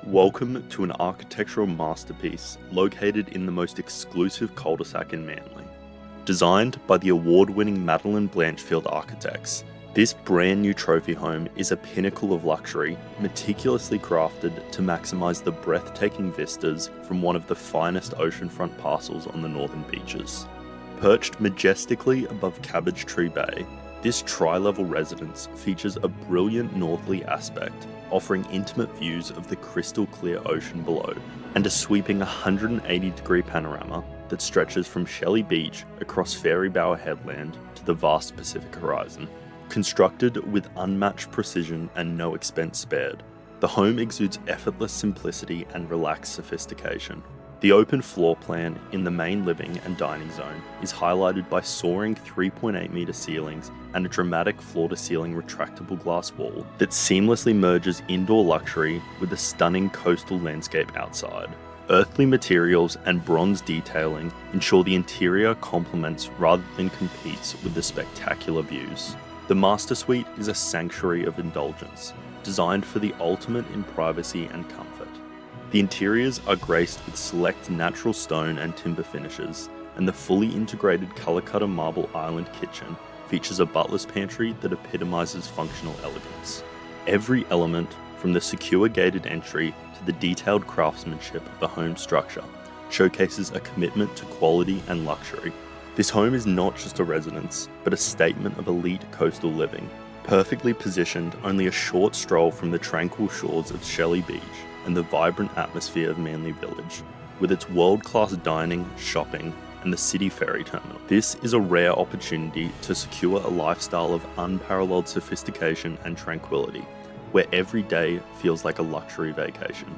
Welcome to an architectural masterpiece located in the most exclusive cul-de-sac in Manly. Designed by the award-winning Madeline Blanchfield architects, this brand new trophy home is a pinnacle of luxury, meticulously crafted to maximise the breathtaking vistas from one of the finest oceanfront parcels on the northern beaches. Perched majestically above Cabbage Tree Bay, this tri-level residence features a brilliant northerly aspect, offering intimate views of the crystal clear ocean below, and a sweeping 180-degree panorama that stretches from Shelly Beach across Fairy Bower Headland to the vast Pacific horizon. Constructed with unmatched precision and no expense spared, the home exudes effortless simplicity and relaxed sophistication. The open floor plan in the main living and dining zone is highlighted by soaring 3.8 metre ceilings and a dramatic floor-to-ceiling retractable glass wall that seamlessly merges indoor luxury with a stunning coastal landscape outside. Earthly materials and bronze detailing ensure the interior complements rather than competes with the spectacular views. The master suite is a sanctuary of indulgence, designed for the ultimate in privacy and comfort. The interiors are graced with select natural stone and timber finishes, and the fully integrated Calacatta marble island kitchen features a butler's pantry that epitomizes functional elegance. Every element, from the secure gated entry to the detailed craftsmanship of the home structure, showcases a commitment to quality and luxury. This home is not just a residence, but a statement of elite coastal living, perfectly positioned only a short stroll from the tranquil shores of Shelly Beach and the vibrant atmosphere of Manly Village, with its world-class dining, shopping, and the city ferry terminal. This is a rare opportunity to secure a lifestyle of unparalleled sophistication and tranquility, where every day feels like a luxury vacation.